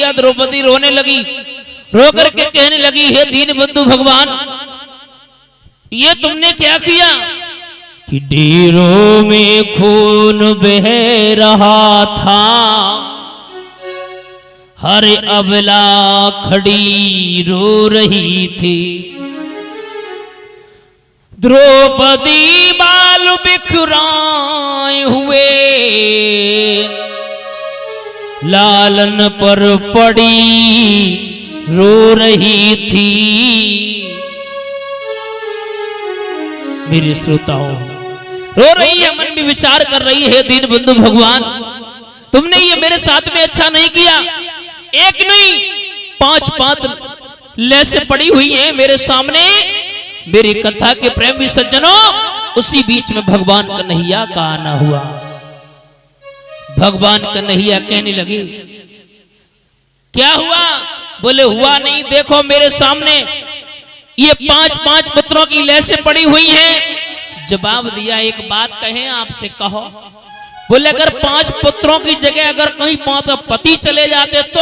मैया द्रौपदी रोने लगी। रो करके कहने लगी, हे दीन बंधु भगवान, ये तुमने क्या किया कि ढेरों में खून बह रहा था, हर अबला खड़ी रो रही थी। द्रौपदी बाल बिखराए हुए लालन पर पड़ी रो रही थी। मेरे श्रोताओं, रो रही है, मन में विचार कर रही है, दीन बंधु भगवान, तुमने ये मेरे साथ में अच्छा नहीं किया। एक नहीं 5 लेसे पड़ी हुई हैं मेरे सामने। मेरी कथा के प्रेमी सज्जनों, उसी बीच में भगवान कन्हैया का आना हुआ। भगवान कन्हैया कहने लगे, क्या हुआ? बोले हुआ नहीं, देखो मेरे सामने ये 5 पुत्रों की लेसें पड़ी हुई हैं। जवाब दिया, एक बात कहें आपसे, कहो। बोले अगर 5 पुत्रों की जगह अगर कहीं 5 पति चले जाते तो?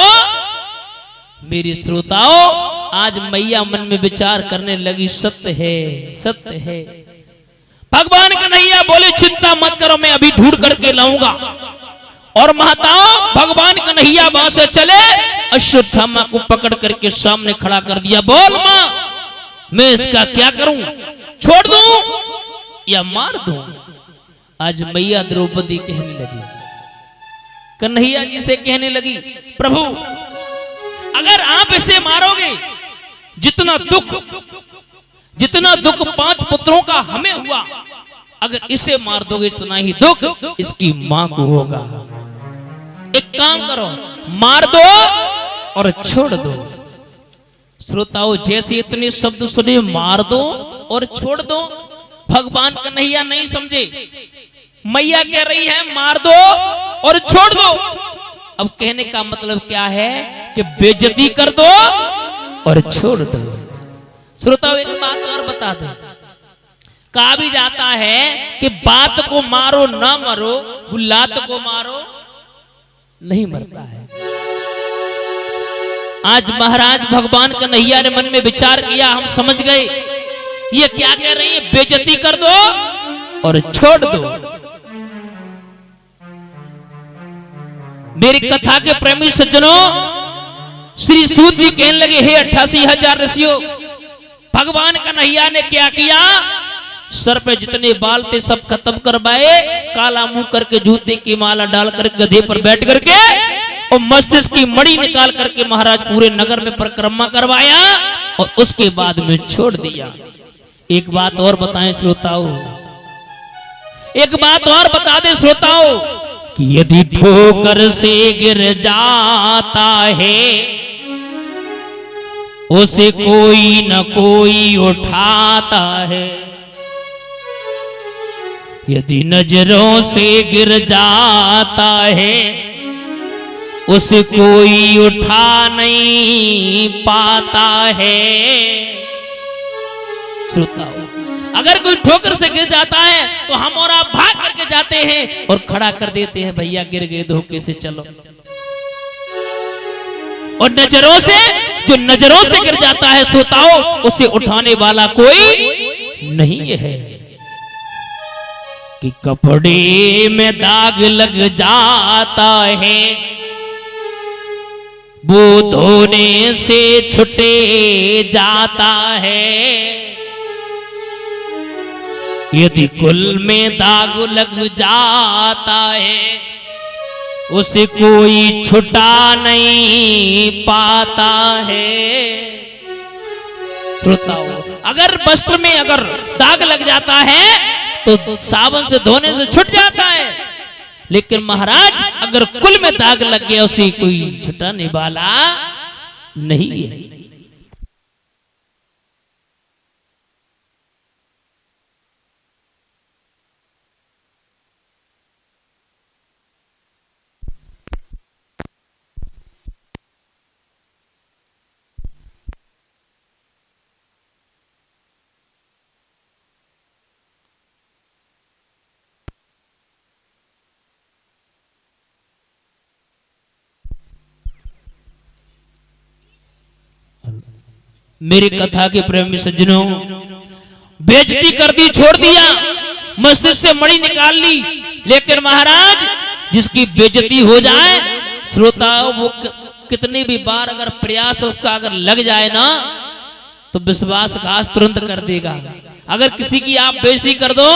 मेरे श्रोताओं, आज मैया मन में विचार करने लगी, सत्य है, सत्य है। भगवान कन्हैया बोले, चिंता मत करो, मैं अभी ढूंढ करके लाऊंगा। और माताओं, भगवान कन्हैया वहां से चले, अश्वत्थामा को पकड़ करके सामने खड़ा कर दिया। बोल मां, मैं इसका क्या करूं? छोड़ दूं या मार दूं? आज मैया द्रौपदी कहने लगी, कन्हैया जी से कहने लगी, प्रभु अगर आप इसे मारोगे, जितना दुख 5 पुत्रों का हमें हुआ, अगर इसे मार दोगे इतना ही दुख इसकी मां को होगा। एक काम करो, मार दो और छोड़ दो। श्रोताओं, जैसे इतने शब्द सुने, मार दो और छोड़ दो, भगवान कन्हैया नहीं समझे। मैया कह रही है, मार दो और छोड़ दो। अब कहने का मतलब क्या है कि बेइज्जती कर दो और छोड़ दो। श्रोताओं, एक बात और बता दो, कहा भी जाता है कि बात को मारो ना मरो, गुलात को मारो नहीं मरता है। आज महाराज भगवान कन्हैया ने मन में विचार किया, हम समझ गए ये क्या कह रही है, बेइज्जती कर दो और छोड़ दो। मेरी कथा के प्रेमी सज्जनों, श्री सूत जी कहने लगे, हे 88,000 ऋषियों, भगवान कन्हैया ने क्या किया? सर पे जितने बाल थे सब खत्म करवाए, काला मुंह करके जूते की माला डाल कर गधे पर बैठ करके और मस्तिष्क की मणि निकाल करके महाराज पूरे नगर में परिक्रमा करवाया और उसके बाद में छोड़ दिया। एक बात और बताएं श्रोताओं, एक बात और बता दे श्रोताओं, कि यदि ठोकर से गिर जाता है, उसे कोई न कोई उठाता है। यदि नजरों से गिर जाता है, उसे कोई उठा नहीं पाता है। श्रोताओ, अगर कोई ठोकर से गिर जाता है तो हम और आप भाग करके जाते हैं और खड़ा कर देते हैं, भैया गिर गए, धोखे से चलो। और नजरों से, जो नजरों से गिर जाता है श्रोताओ, उसे उठाने वाला कोई नहीं है। कि कपड़े में दाग लग जाता है, वो धोने से छुटे जाता है। यदि कुल में दाग लग जाता है, उसे कोई छुटा नहीं पाता है। श्रोताओ, अगर वस्त्र में अगर दाग लग जाता है तो साबुन से धोने से छूट जाता है, लेकिन महाराज अगर कुल में दाग लग गया, उसे कोई छुटाने वाला नहीं है। मेरी कथा के प्रेमी सज्जनों, बेइज्जती कर दी, छोड़ दिया, मस्तिष्क से मणि निकाल ली, लेकिन महाराज जिसकी बेइज्जती हो जाए श्रोता, वो कितनी भी बार अगर प्रयास उसका अगर लग जाए ना तो विश्वासघात तुरंत कर देगा। अगर किसी की आप बेइज्जती कर दो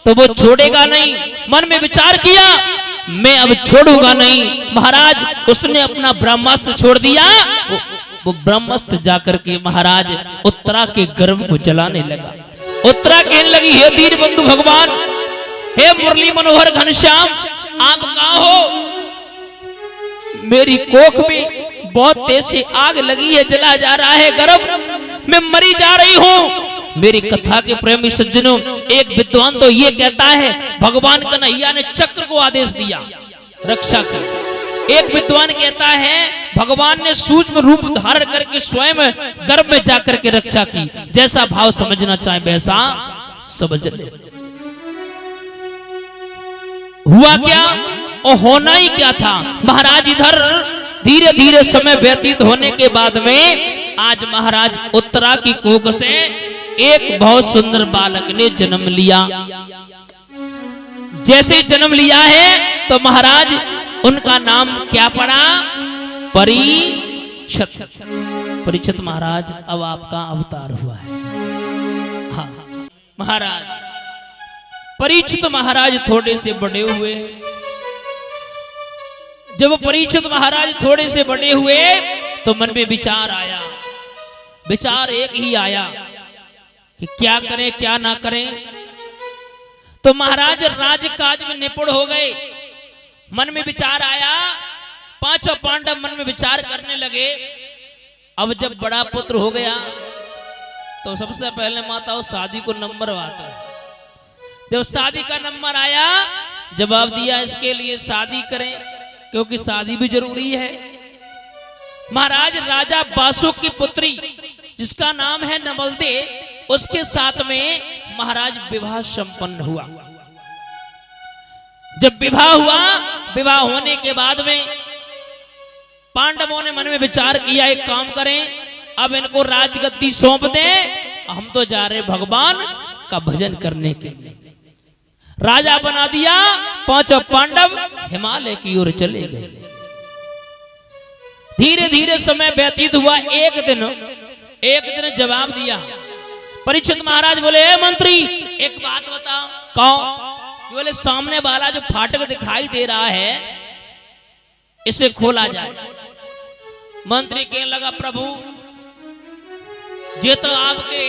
तो वो छोड़ेगा नहीं। मन में विचार किया मैं अब छोड़ूंगा नहीं। महाराज उसने अपना ब्रह्मास्त्र छोड़ दिया। वो ब्रह्मास्त्र जाकर के महाराज उत्तरा के गर्भ को जलाने लगा। उत्तरा कहने लगी, हे दीन बंधु भगवान, हे मुरली मनोहर घनश्याम, आप कहाँ हो? मेरी कोख में बहुत तेज से आग लगी है, जला जा रहा है गर्भ, मैं मरी जा रही हूँ। मेरी कथा के प्रेमी सज्जनों, एक विद्वान तो ये कहता है भगवान कन्हैया ने चक्र को आदेश दिया रक्षा की। एक विद्वान कहता है भगवान ने सूक्ष्म रूप धारण करके स्वयं गर्भ में जाकर के रक्षा की। जैसा भाव समझना चाहे वैसा समझ ले। हुआ क्या और होना ही क्या था? महाराज इधर धीरे धीरे समय व्यतीत होने के बाद में आज महाराज उत्तरा की कोख से एक बहुत सुंदर बालक ने जन्म लिया। जैसे जन्म लिया है तो महाराज उनका नाम क्या पड़ा? परीक्षित। परीक्षित महाराज अब आपका अवतार हुआ है। हाँ महाराज परीक्षित महाराज थोड़े से बड़े हुए। जब परीक्षित महाराज थोड़े से बड़े हुए तो मन में विचार आया। विचार एक ही आया कि क्या करें क्या ना करें। तो महाराज राजकाज में निपुण हो गए। मन में विचार आया, पांचों पांडव मन में विचार करने लगे। अब जब बड़ा पुत्र हो गया तो सबसे पहले माताओं शादी को नंबर आता है। जब शादी का नंबर आया, जवाब दिया इसके लिए शादी करें क्योंकि शादी भी जरूरी है। महाराज राजा बासुक की पुत्री जिसका नाम है नमलदे, उसके साथ में महाराज विवाह संपन्न हुआ। जब विवाह हुआ, विवाह होने के बाद में पांडवों ने मन में विचार किया एक काम करें, अब इनको राजगद्दी सौंप दें, हम तो जा रहे भगवान का भजन करने के लिए। राजा बना दिया। पांचों पांडव हिमालय की ओर चले गए। धीरे धीरे समय व्यतीत हुआ। एक दिन जवाब दिया। परीक्षित महाराज बोले, मंत्री एक बात बताओ। कौन? बोले सामने वाला जो फाटक दिखाई दे रहा है इसे खोला जाए। मंत्री कहने लगा, प्रभु ये तो आपके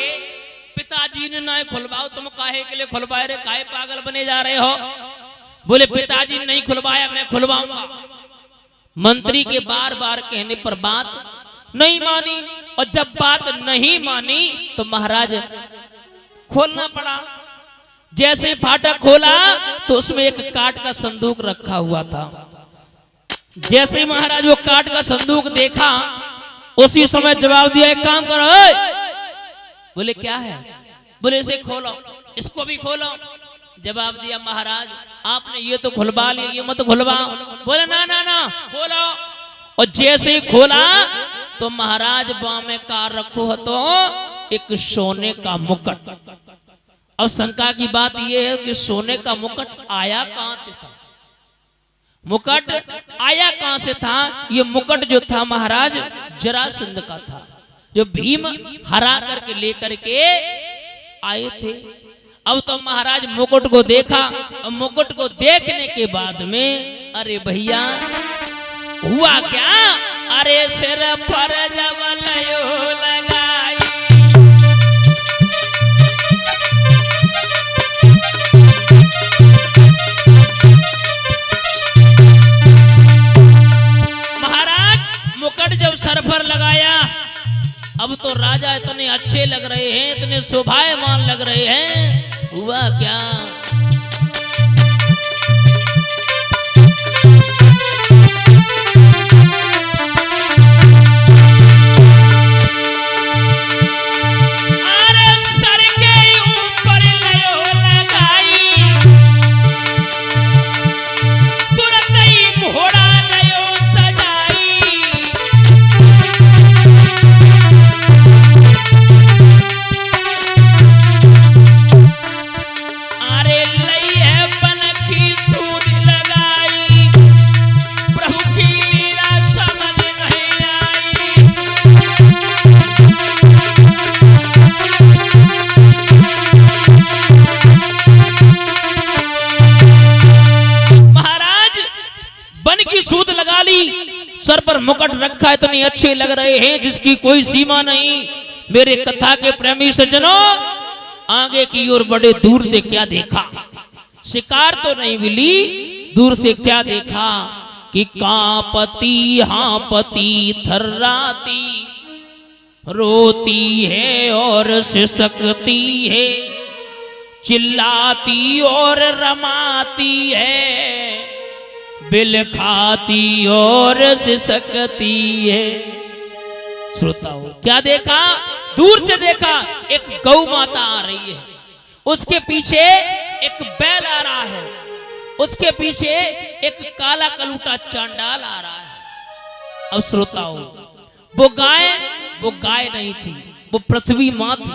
पिताजी ने ना खुलवाओ, तुम काहे के लिए खुलवाए रे? काहे पागल बने जा रहे हो? बोले पिताजी ने नहीं खुलवाया, मैं खुलवाऊंगा। मंत्री के बार बार कहने पर बात नहीं मानी, और जब बात नहीं मानी तो महाराज खोलना पड़ा। जैसे फाटक खोला तो उसमें एक काठ का संदूक रखा हुआ था। जैसे महाराज वो काठ का संदूक देखा, उसी समय जवाब दिया, एक काम करो। बोले क्या है? बोले इसे खोलो, इसको भी खोलो। जवाब दिया, महाराज आपने ये तो खुलवा लिया, ये मत खुलवाओ। बोले ना ना ना खोलो। और जैसे ही खोला तो महाराज बामे का रखो तो एक सोने का मुकुट। अब शंका की बात यह है कि सोने का मुकुट आया कहां से था? मुकुट आया कहां से था? ये मुकुट जो था महाराज जरासंध का था, जो भीम हरा करके लेकर के आए थे। अब तो महाराज मुकुट को देखा, और मुकुट को देखने के बाद में अरे भैया हुआ क्या? अरे सिर पर जब लयो लगाई, महाराज मुकुट जब सर पर लगाया, अब तो राजा इतने अच्छे लग रहे हैं, इतने शोभायमान लग रहे हैं। हुआ क्या? सर पर मुकुट रखा, इतने अच्छे लग रहे हैं जिसकी कोई सीमा नहीं। मेरे कथा के प्रेमी सज्जनों, आगे की ओर बड़े दूर से क्या देखा, शिकार तो नहीं मिली, दूर से क्या देखा कि कांपती हांपती थर्राती रोती है और सिसकती है, चिल्लाती और रमाती है, बिल खाती और सिसकती है। श्रोताओं, क्या देखा? दूर से देखा एक गौ माता आ रही है, उसके पीछे एक बैल आ रहा है, उसके पीछे एक काला कलूटा चांडाल आ रहा है। अब श्रोताओं, वो गाय नहीं थी, वो पृथ्वी मां थी।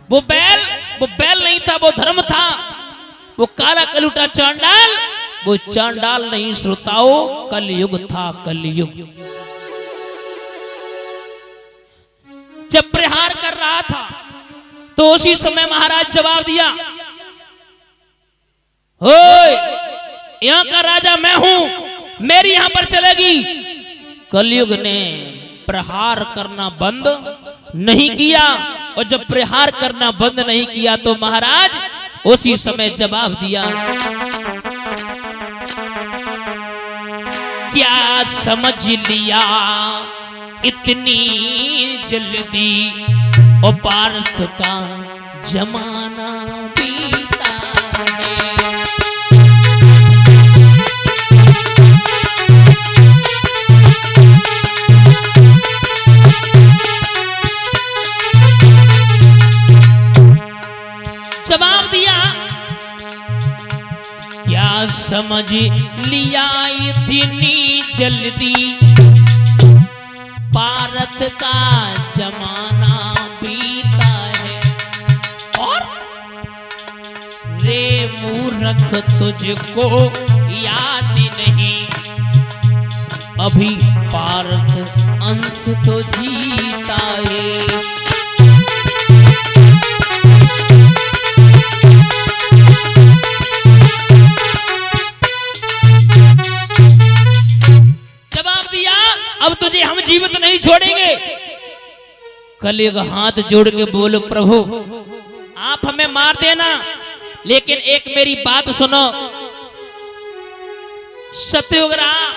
वो बैल नहीं था, वो धर्म था। वो काला कलूटा चांडाल, वो चांडाल नहीं श्रोताओं, कलयुग था, कलयुग। जब प्रहार कर रहा था तो उसी समय महाराज जवाब दिया, ओए, यहां का राजा मैं हूं, मेरी यहां पर चलेगी। कलयुग ने प्रहार करना बंद नहीं किया, और जब प्रहार करना बंद नहीं किया तो महाराज उसी समय जवाब दिया, क्या समझ लिया इतनी जल्दी, और पार्थ का जमाना बीता है। जवाब दिया, क्या समझ लिया इतनी जल्दी, पारत का जमाना बीता है। और रे मूर्ख तुझको याद नहीं, अभी पारत अंश तो जीता है। अब तुझे हम जीवित नहीं छोड़ेंगे। कलयुग हाथ जोड़ के बोलो, प्रभु आप हमें मार देना, लेकिन एक मेरी बात सुनो। सतयुग रहा,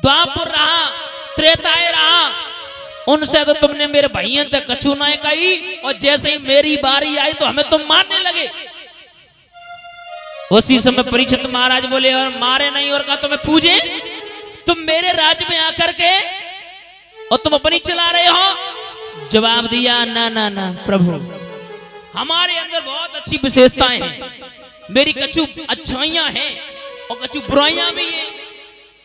द्वापर रहा, त्रेताय रहा, उनसे तो तुमने मेरे भाइयों तक कछु ना कही, और जैसे ही मेरी बारी आई तो हमें तुम मारने लगे। उसी समय परीक्षित महाराज बोले, और मारे नहीं और कहा तुम्हें पूजे, तुम मेरे राज्य में आकर के और तुम अपनी चला रहे हो। जवाब दिया, ना ना ना प्रभु, हमारे अंदर बहुत अच्छी विशेषताएं हैं, मेरी कछु अच्छाइयां हैं और कछु बुराइयां भी हैं।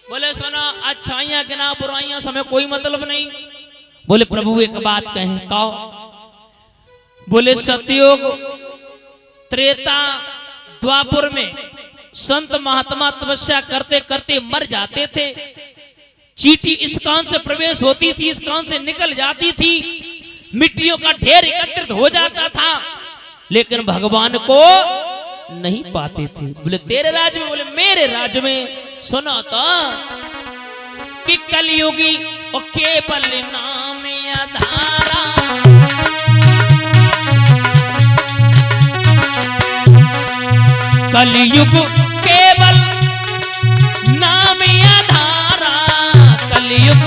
बोले सुना, अच्छाइयां के ना बुराइयां से हमें कोई मतलब नहीं। बोले प्रभु एक बात कहें, कहो। बोले सतयुग, त्रेता, द्वापर में संत महात्मा तपस्या करते करते मर जाते थे। चींटी इस कान से प्रवेश होती थी, इस कान से निकल जाती थी, मिट्टियों का ढेर एकत्रित हो जाता था, लेकिन भगवान को नहीं पाते थे। बोले तेरे राज्य में? बोले मेरे राज्य में। सुना था कि कलयुगी और केवल नाम आधारा, कलयुग केवल नाम आधारा, कलयुग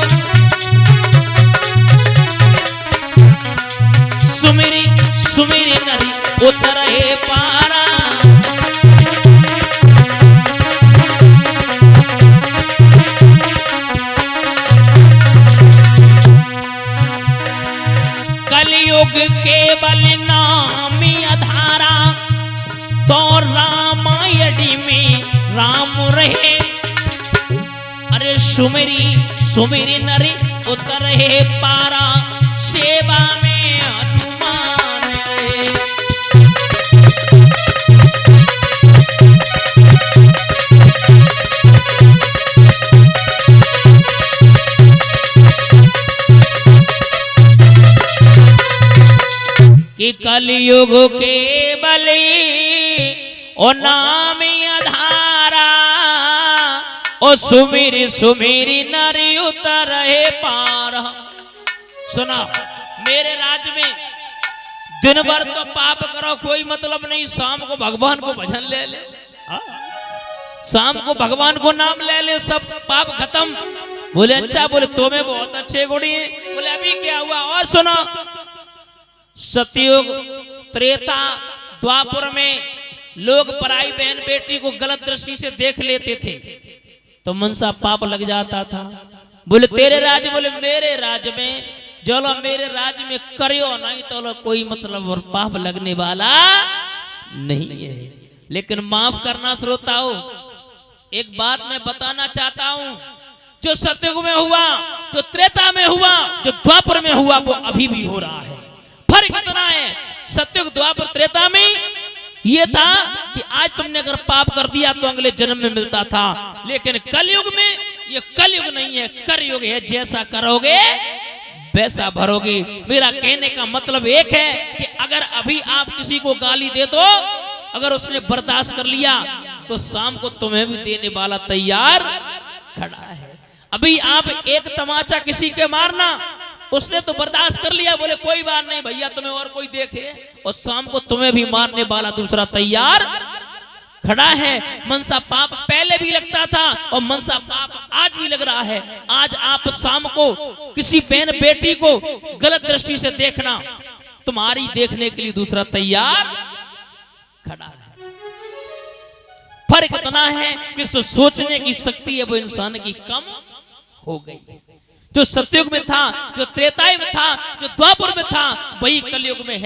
सुमिरी सुमिरी नरी उतरे पारा। कलयुग केवल नाम आधारा, तो रामायणी में राम रहे। अरे सुमेरी सुमेरी नरी उतरे पारा, सेवा में हनुमान रहे। कि कलयुग के बलि ओ नाम आधारा, और सुमेरी सुमेरी नारी उतर रहे पार। सुना, मेरे राज में दिन भर तो पाप करो कोई मतलब नहीं, शाम को भगवान को भजन ले ले, शाम को भगवान को नाम ले ले, सब पाप खत्म। बोले अच्छा, बोले तुम्हें बहुत अच्छे गुणी हैं। बोले अभी क्या हुआ? और सुनो, सतयुग त्रेता द्वापर में लोग पराई बहन बेटी को गलत दृष्टि से देख लेते थे तो मनसा पाप लग जाता था। बोले तेरे राज, बोले मेरे राज में चलो, मेरे राज में करियो नहीं तो कोई मतलब और पाप लगने वाला नहीं है। लेकिन माफ करना श्रोताओ, एक बात मैं बताना चाहता हूं, जो सतयुग में हुआ, जो त्रेता में हुआ, जो द्वापर में हुआ, वो अभी भी हो रहा है। फर्क इतना है, सतयुग द्वापर त्रेता में ये था कि आज तुमने अगर पाप कर दिया तो अगले जन्म में मिलता था, लेकिन कलयुग में ये कलयुग नहीं है, करयुग है। जैसा करोगे वैसा भरोगे। मेरा कहने का मतलब एक है कि अगर अभी आप किसी को गाली दे दो, अगर उसने बर्दाश्त कर लिया तो शाम को तुम्हें भी देने वाला तैयार खड़ा है। अभी आप एक तमाचा किसी के मारना, उसने तो बर्दाश्त कर लिया, बोले कोई बात नहीं भैया तुम्हें और कोई देखे, और शाम को तुम्हें भी मारने वाला दूसरा तैयार खड़ा है। मनसा पाप पहले भी लगता था और मनसा पाप आज भी लग रहा है। आज आप शाम को किसी बहन बेटी को गलत दृष्टि से देखना, तुम्हारी देखने के लिए दूसरा तैयार खड़ा है। फर्क इतना है कि सोचने की शक्ति है वो इंसान की कम हो गई। जो सतयुग में था, जो त्रेतायुग में था, जो द्वापर में था, वही कलयुग में है।